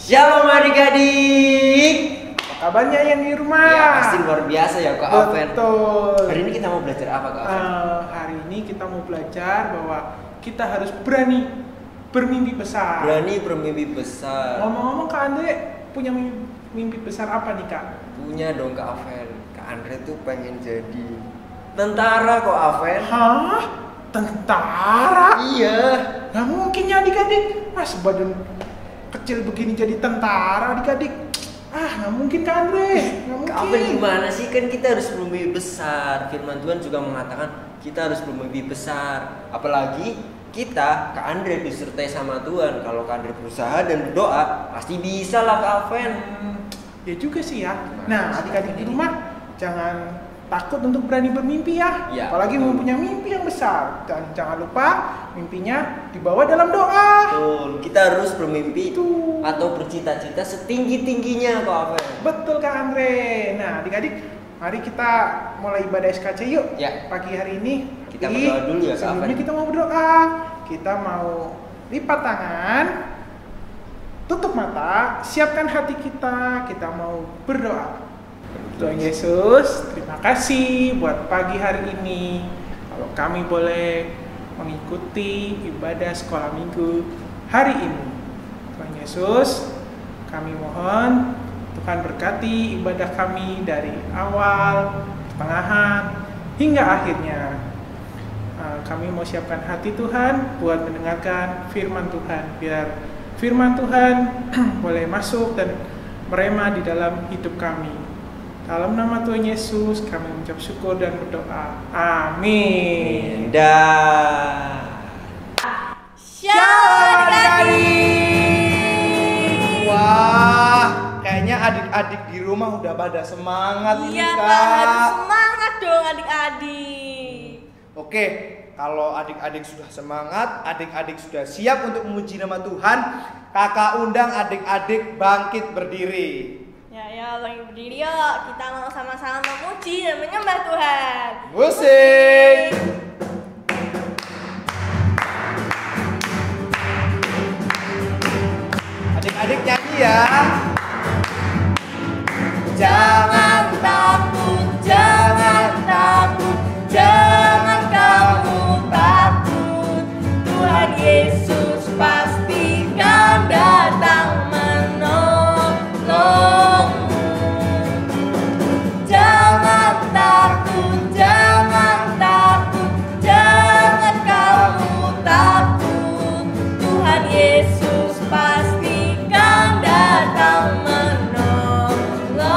Shalom adik-adik. Apa kabarnya yang di rumah? Ya pasti luar biasa ya Kak Alven. Betul. Hari ini kita mau belajar apa Kak Alven? Hari ini kita mau belajar bahwa kita harus berani bermimpi besar. Berani bermimpi besar. Ngomong-ngomong Kak Andre punya mimpi besar apa nih Kak? Punya dong Kak Alven. Kak Andre tuh pengen jadi tentara kok Alven. Hah? Tentara? Iya. Gak mungkin ya adik-adik. Mas badan kecil begini jadi tentara adik-adik. Gak mungkin Kak Andre. Gak mungkin. Kak Alven gimana sih? Kan kita harus bermimpi besar. Firman Tuhan juga mengatakan kita harus bermimpi besar. Apalagi kita, Kak Andre disertai sama Tuhan. Kalau Kak Andre berusaha dan berdoa, pasti bisa lah Kak Alven. Ya juga sih ya. Nah adik-adik di rumah jangan takut untuk berani bermimpi ya. Apalagi mempunyai mimpi yang besar. Dan jangan lupa mimpinya dibawa dalam doa. Betul, kita harus bermimpi atau bercita-cita setinggi-tingginya Kak Alven. Betul Kak Andre. Nah adik-adik, mari kita mulai ibadah SKC yuk. Ya. Pagi hari ini Kita berdoa dulu ya Kak sebelumnya Alven. kita mau berdoa. Kita mau lipat tangan, tutup mata, siapkan hati kita mau berdoa. Tuhan Yesus, terima kasih buat pagi hari ini. Kalau kami boleh mengikuti ibadah sekolah minggu hari ini. Tuhan Yesus, kami mohon Tuhan berkati ibadah kami dari awal, pertengahan, hingga akhirnya. Kami mau siapkan hati Tuhan buat mendengarkan firman Tuhan. Biar firman Tuhan boleh masuk dan merema di dalam hidup kami. Dalam nama Tuhan Yesus kami mengucap syukur dan berdoa. Amin. Dan Shalom adik-adik. Wah, kayaknya adik-adik di rumah udah pada semangat ini Iya Kak. Kak, harus semangat dong adik-adik. Oke, kalau adik-adik sudah semangat, adik-adik sudah siap untuk memuji nama Tuhan, kakak undang adik-adik bangkit berdiri. Ya, bangkit berdiri yuk. Kita mau sama-sama memuji dan menyembah Tuhan. Musik. Adik-adik nyanyi ya. Jangan takut, jangan takut, jangan kamu takut. Tuhan Yesus pasti kan datang menolongmu. Jangan takut, jangan takut, jangan kamu takut. Tuhan Yesus pasti kan datang menolongmu.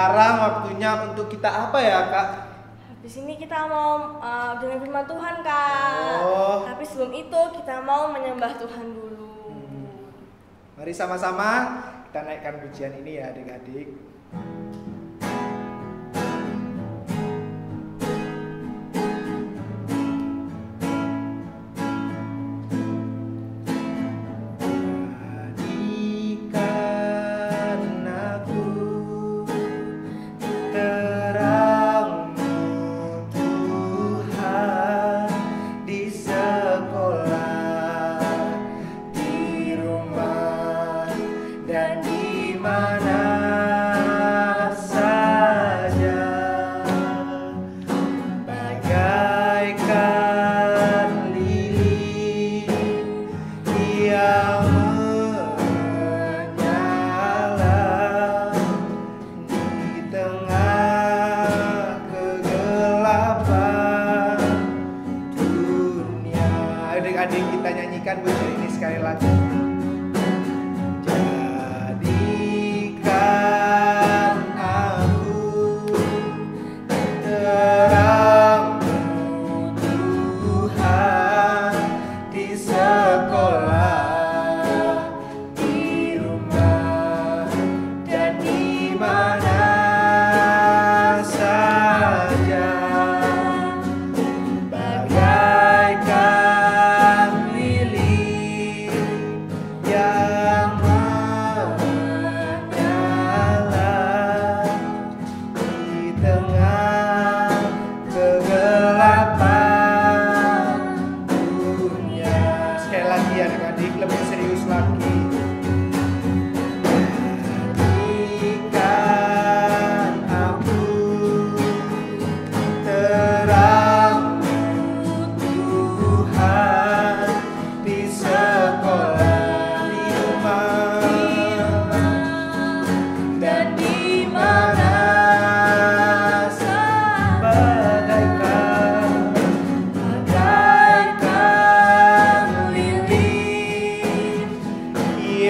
sekarang waktunya untuk kita apa ya, Kak? Habis ini kita mau dengan firman Tuhan, Kak. Oh. Tapi sebelum itu kita mau menyembah Tuhan dulu. Mari sama-sama kita naikkan pujian ini ya adik-adik. Adik-adik kita nyanyikan pujian ini sekali lagi. Jadikan aku terangmu Tuhan di sekolah, di rumah dan di mana saja.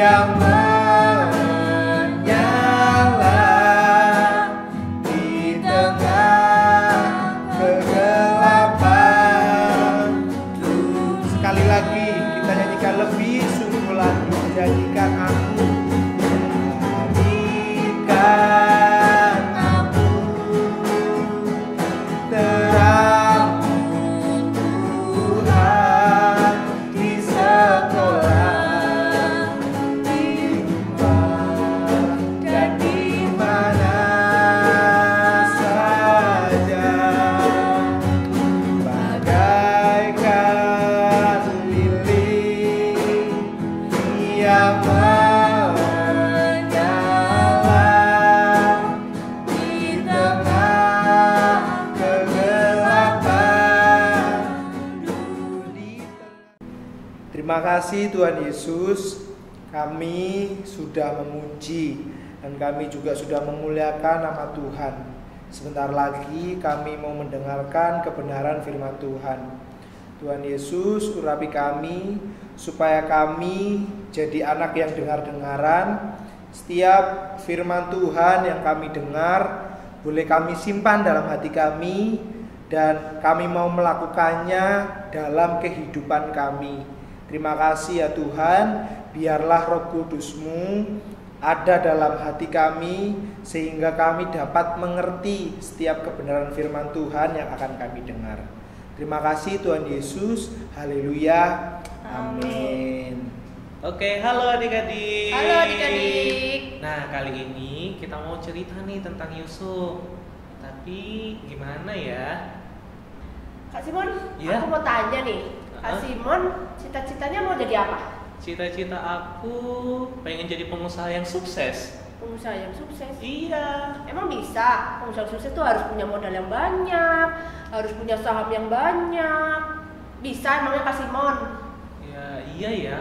Yang menyala di tengah kegelapan. Sekali lagi kita nyanyikan lebih sungguh lagi. Jadikan aku, jadikan aku terang Tuhan di sekolah. Terima kasih Tuhan Yesus, kami sudah memuji dan kami juga sudah memuliakan nama Tuhan. Sebentar lagi kami mau mendengarkan kebenaran firman Tuhan. Tuhan Yesus, urapi kami supaya kami jadi anak yang dengar-dengaran. Setiap firman Tuhan yang kami dengar boleh kami simpan dalam hati kami dan kami mau melakukannya dalam kehidupan kami. Terima kasih ya Tuhan, biarlah Roh Kudus-Mu ada dalam hati kami sehingga kami dapat mengerti setiap kebenaran firman Tuhan yang akan kami dengar. Terima kasih Tuhan Yesus, haleluya, amin. Oke, halo adik-adik. Halo adik-adik. Nah, kali ini kita mau cerita nih tentang Yusuf. Tapi gimana ya? Kak Simon, Iya? aku mau tanya nih. Kak Simon, cita-citanya mau jadi apa? Cita-cita aku pengen jadi pengusaha yang sukses. Pengusaha yang sukses? Iya. Emang bisa? Pengusaha sukses tuh harus punya modal yang banyak, harus punya saham yang banyak. Bisa emangnya Kak Simon? Ya, iya ya.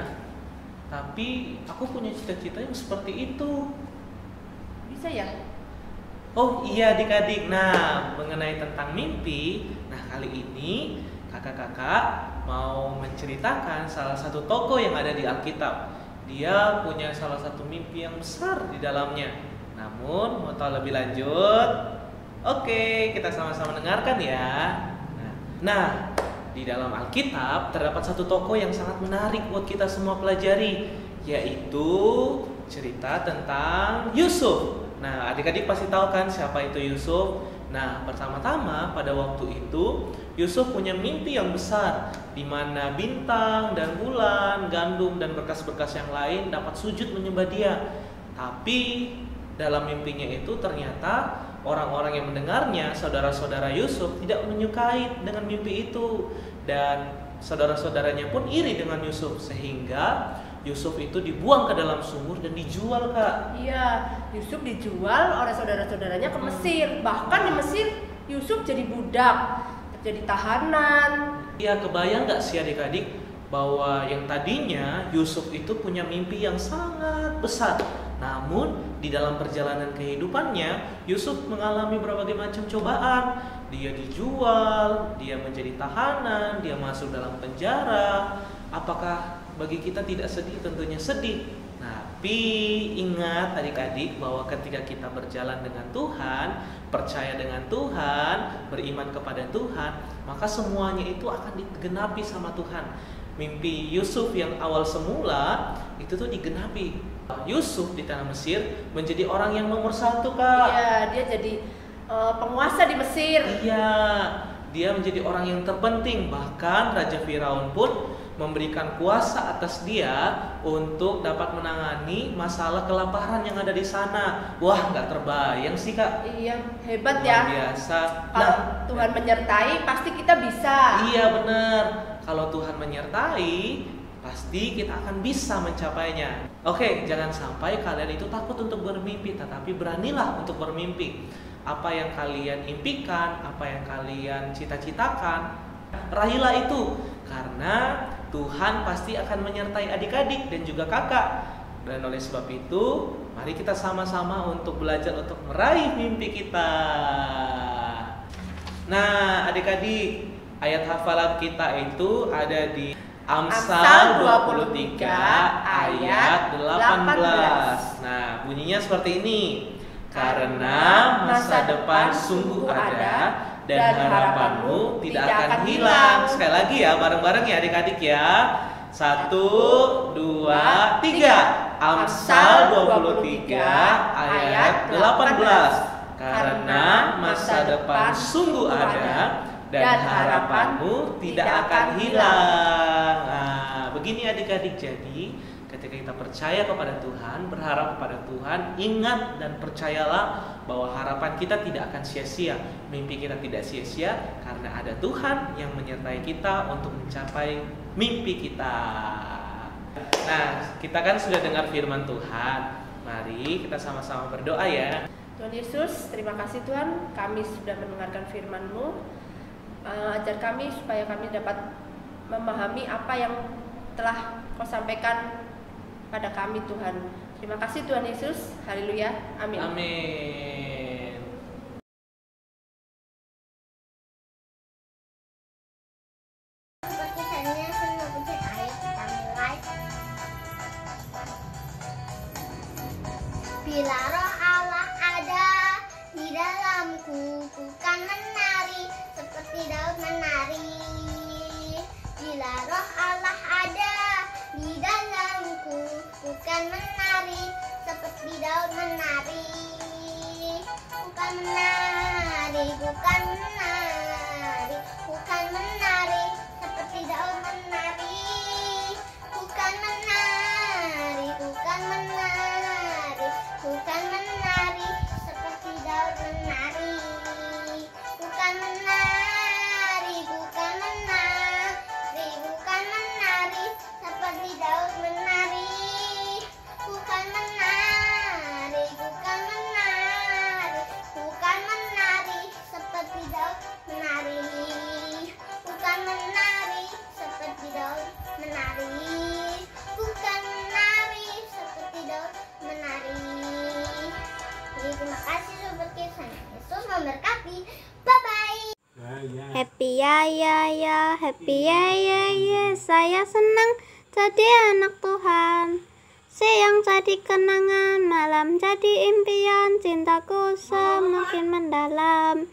Tapi aku punya cita-cita yang seperti itu. Bisa ya? Oh iya adik-adik. Nah, mengenai tentang mimpi, nah kali ini kakak-kakak mau menceritakan salah satu tokoh yang ada di Alkitab. Dia punya salah satu mimpi yang besar di dalamnya. Namun mau tahu lebih lanjut? Oke, kita sama-sama dengarkan ya. Nah, di dalam Alkitab terdapat satu tokoh yang sangat menarik buat kita semua pelajari, yaitu cerita tentang Yusuf. Nah, adik-adik pasti tahu kan siapa itu Yusuf? Nah, pertama-tama pada waktu itu Yusuf punya mimpi yang besar, di mana bintang dan bulan, gandum dan berkas-berkas yang lain dapat sujud menyembah dia. Tapi dalam mimpinya itu ternyata orang-orang yang mendengarnya, saudara-saudara Yusuf, tidak menyukai dengan mimpi itu, dan saudara-saudaranya pun iri dengan Yusuf, sehingga Yusuf itu dibuang ke dalam sumur dan dijual, Kak. Iya, Yusuf dijual oleh saudara-saudaranya ke Mesir. Bahkan di Mesir Yusuf jadi budak, jadi tahanan. Iya, kebayang gak sih adik-adik bahwa yang tadinya Yusuf itu punya mimpi yang sangat besar, namun di dalam perjalanan kehidupannya Yusuf mengalami berbagai macam cobaan. Dia dijual, dia menjadi tahanan, dia masuk dalam penjara. Apakah bagi kita tidak sedih? Tentunya sedih. Tapi ingat adik-adik bahwa ketika kita berjalan dengan Tuhan, percaya dengan Tuhan, beriman kepada Tuhan, maka semuanya itu akan digenapi sama Tuhan. Mimpi Yusuf yang awal semula itu tuh digenapi. Yusuf di tanah Mesir menjadi orang yang nomor 1, Kak. Iya, dia jadi penguasa di Mesir. Iya, dia menjadi orang yang terpenting. Bahkan Raja Firaun pun memberikan kuasa atas dia untuk dapat menangani masalah kelaparan yang ada di sana. Wah, nggak terbayang sih, Kak. Iya, hebat Luar ya. biasa. Kalau Tuhan menyertai, pasti kita bisa. Iya benar. Kalau Tuhan menyertai, pasti kita akan bisa mencapainya. Oke, jangan sampai kalian itu takut untuk bermimpi, tetapi beranilah untuk bermimpi. Apa yang kalian impikan, apa yang kalian cita-citakan, raihlah itu, karena Tuhan pasti akan menyertai adik-adik dan juga kakak. Dan oleh sebab itu, mari kita sama-sama untuk belajar untuk meraih mimpi kita. Nah, adik-adik, ayat hafalan kita itu ada di Amsal 23 ayat 18. Nah, bunyinya seperti ini. Karena masa depan sungguh ada dan harapanmu tidak akan hilang. Sekali lagi ya, bareng-bareng ya adik-adik ya. 1, 2, 3. Amsal 23 ayat 18. Karena masa depan sungguh ada dan harapanmu tidak akan hilang. Nah, begini adik-adik, jadi ketika kita percaya kepada Tuhan, berharap kepada Tuhan, ingat dan percayalah bahwa harapan kita tidak akan sia-sia, mimpi kita tidak sia-sia, karena ada Tuhan yang menyertai kita untuk mencapai mimpi kita. Nah, kita kan sudah dengar firman Tuhan. Mari kita sama-sama berdoa ya. Tuhan Yesus, terima kasih Tuhan, kami sudah mendengarkan firman-Mu. Ajar kami supaya kami dapat memahami apa yang telah Kau sampaikan pada kami Tuhan. Terima kasih Tuhan Yesus. Haleluya. Amin. Amin. Seperti tadinya saya mau baca ayat kita mulai. Bila roh Allah ada di dalamku, ku kan menari seperti Daud menari. Bila roh Allah ada di dalamku, ku kan menari seperti Daud menari. Bukan menari, bukan menari, bukan menari seperti Daud menari. Bukan menari, bukan menari, bukan menari seperti Daud menari. Bukan menari, bukan menari, bukan menari seperti Daud menari. Bukan menari, bukan menari, bukan menari seperti Daud menari. Bukan menari seperti Daud menari. Bukan menari seperti Daud menari. Jadi terima kasih Sobat Kisah. Yesus memberkati. Bye bye. Happy ya ya, happy ya, saya senang jadi anak Tuhan. siang jadi kenangan, malam jadi impian, cintaku semakin mendalam.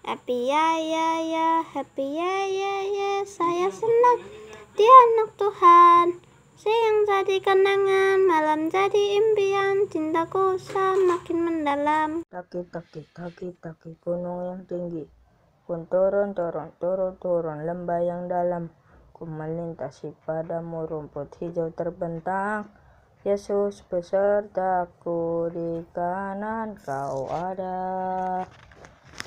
Happy ya ya ya, happy ya ya ya, saya senang dia anak Tuhan. Siang jadi kenangan, malam jadi impian, cintaku semakin mendalam. Taki taki taki taki gunung yang tinggi, kun turun turun turun turun lembah yang dalam, ku melintasi padamu rumput hijau terbentang. Yesus besertaku, di kanan kau ada,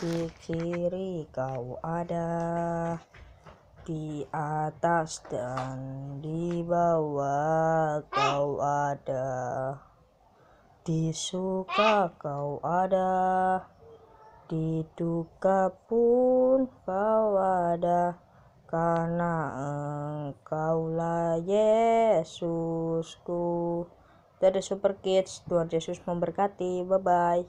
di kiri kau ada, di atas dan di bawah kau ada, di suka kau ada, di duka pun kau ada, karena Engkaulah Yesusku. Dari Super Kids, Tuhan Yesus memberkati. Bye bye.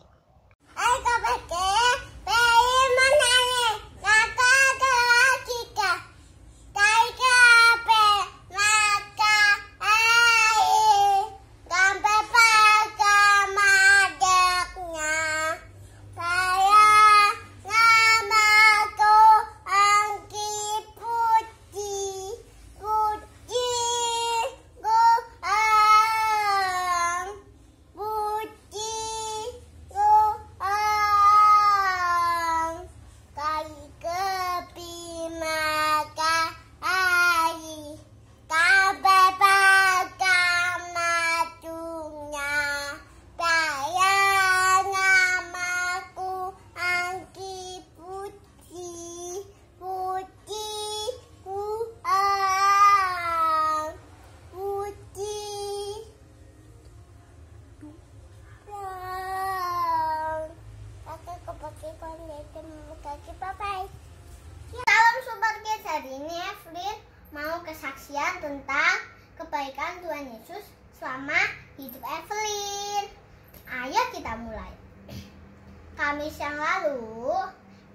Salam Super Kids, hari ini Evelyn mau kesaksian tentang kebaikan Tuhan Yesus selama hidup Evelyn. Ayo kita mulai. Kamis yang lalu,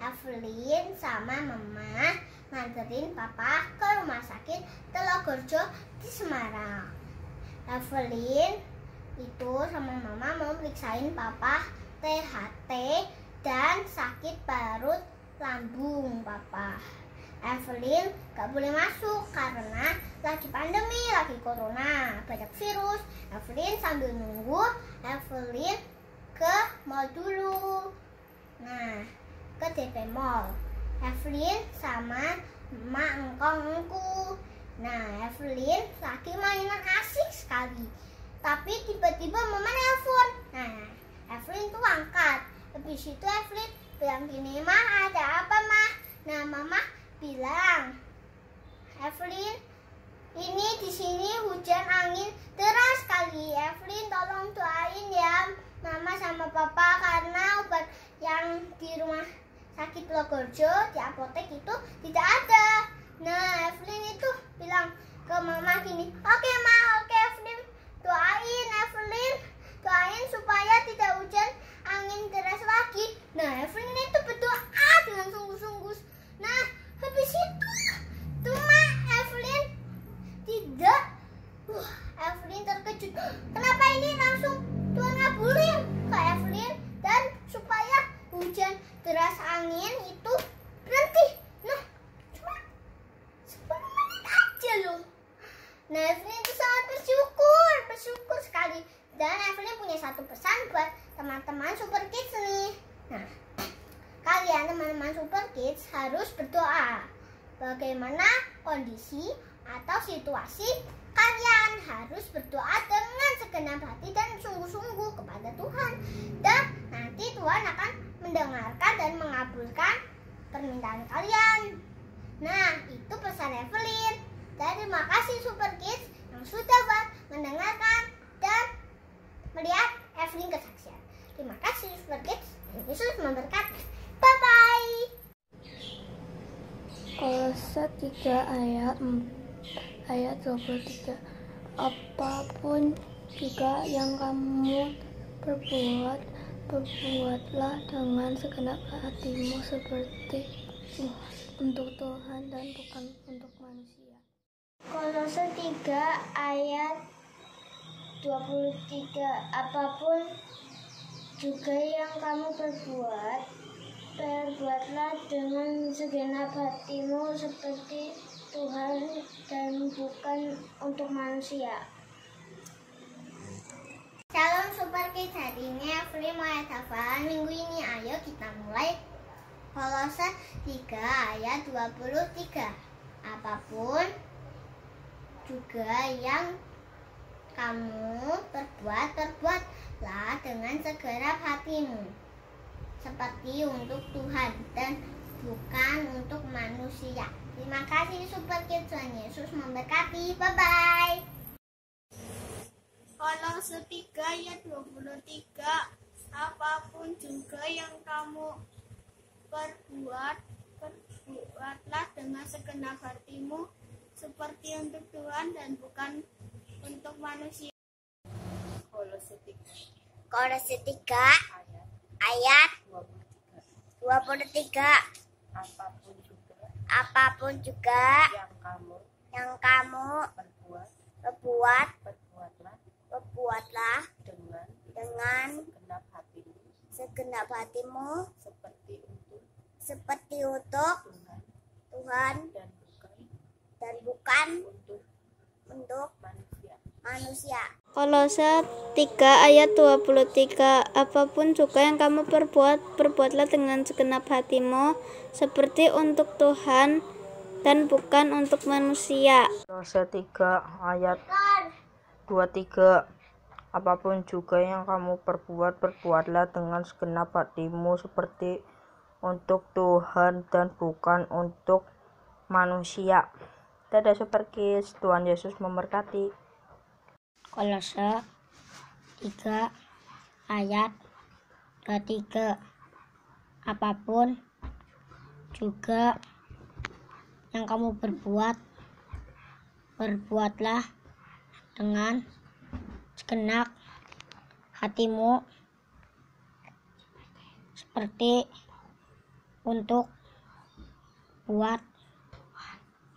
Evelyn sama Mama nganterin Papa ke rumah sakit Telogorjo di Semarang. Evelyn itu sama Mama mau periksain Papa THT dan sakit parut lambung Papa. Evelyn gak boleh masuk karena lagi pandemi, lagi corona, banyak virus. Evelyn sambil nunggu, Evelyn ke mall dulu. Nah, ke DP Mall. Evelyn sama emak engkong-engku. Nah, Evelyn lagi mainan asik sekali. Tapi tiba-tiba Mama nelpon. Nah, Evelyn tuh angkat. Habis itu Evelyn bilang gini, "Ma, ada apa, Ma?" Nah, Mama bilang, "Evelyn, ini di sini hujan angin deras sekali. Evelyn tolong doain ya Mama sama Papa karena obat yang di rumah sakit Telogorjo di apotek itu tidak ada." Nah, Evelyn itu bilang ke Mama gini, "Oke, Ma, oke Evelyn. Doain Evelyn, doain supaya tidak hujan angin deras lagi." Nah, Evelyn itu berdoa dengan sungguh-sungguh. Nah, habis itu cuma Evelyn tidak. Evelyn terkejut. Kenapa ini langsung Tuhan ngabulin ke Evelyn dan supaya hujan deras angin itu berhenti. Nah, cuma 10 menit aja loh. Nah, Evelyn itu sangat bersyukur sekali. Dan Evelyn punya satu pesan buat teman-teman Super Kids nih. Nah, kalian teman-teman Super Kids harus berdoa. Bagaimana kondisi atau situasi, kalian harus berdoa dengan segenap hati dan sungguh-sungguh kepada Tuhan. Dan nanti Tuhan akan mendengarkan dan mengabulkan permintaan kalian. Nah, itu pesan Evelyn. Dan terima kasih Super Kids yang sudah mendengarkan dan melihat Evelyn kesaksian. Terima kasih Super Kids. Yesus memberkati. Bye-bye. Kolose 3 ayat 23. Apapun juga yang kamu perbuatlah dengan segenap hatimu seperti untuk Tuhan dan bukan untuk manusia. Kolose 3 ayat 23. Apapun juga yang kamu perbuat, perbuatlah dengan segenap hatimu seperti Tuhan dan bukan untuk manusia. Salam Super Kids, hari ini Evelyn mau ayat hafalan minggu ini. Ayo kita mulai. Kolose 3 ayat 23. Apapun juga yang kamu perbuat, perbuatlah dengan segenap hatimu seperti untuk Tuhan dan bukan untuk manusia. Terima kasih Super Kids, Tuhan Yesus memberkati. Bye-bye. Kolose 3 ayat 23. Apapun juga yang kamu perbuat, perbuatlah dengan segenap hatimu seperti untuk Tuhan dan bukan untuk manusia. Kolose 3 ayat 23. Apapun juga yang kamu perbuat, perbuatlah dengan segenap hatimu seperti untuk Tuhan dan bukan untuk manusia. Kolose 3 ayat 23. Apapun juga yang kamu perbuat, perbuatlah dengan segenap hatimu seperti untuk Tuhan dan bukan untuk manusia. Kolose 3 ayat 23. Apapun juga yang kamu perbuat, perbuatlah dengan segenap hatimu seperti untuk Tuhan dan bukan untuk manusia. Dadah Super Kids, Tuhan Yesus memberkati. Kolose 3 ayat 23. Apapun juga yang kamu perbuat, perbuatlah dengan segenap hatimu seperti untuk buat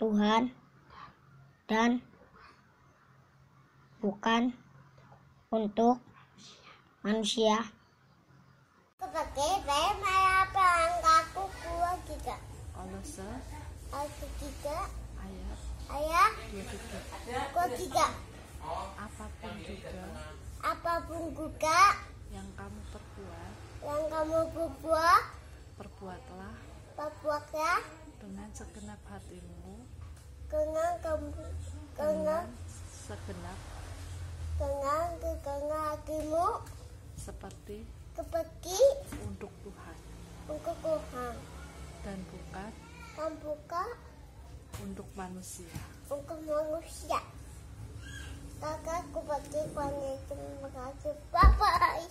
Tuhan dan bukan untuk manusia. Seperti saya pelanggaku kuat juga. Kolose Ayat 3 ayat ayat 23. apapun juga yang kamu perbuat, perbuatlah dengan segenap hatimu dengan segenap seperti untuk Tuhan dan bukan untuk manusia. Kakakku pakai itu makasih. Bye-bye.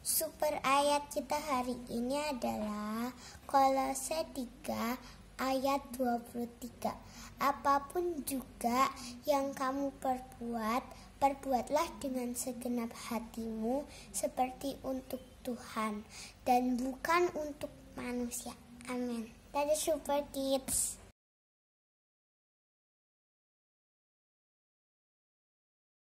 Super ayat kita hari ini adalah Kolose 3 ayat 23. Apapun juga yang kamu perbuat, perbuatlah dengan segenap hatimu seperti untuk Tuhan dan bukan untuk manusia. Amin. Dadah Super Kids.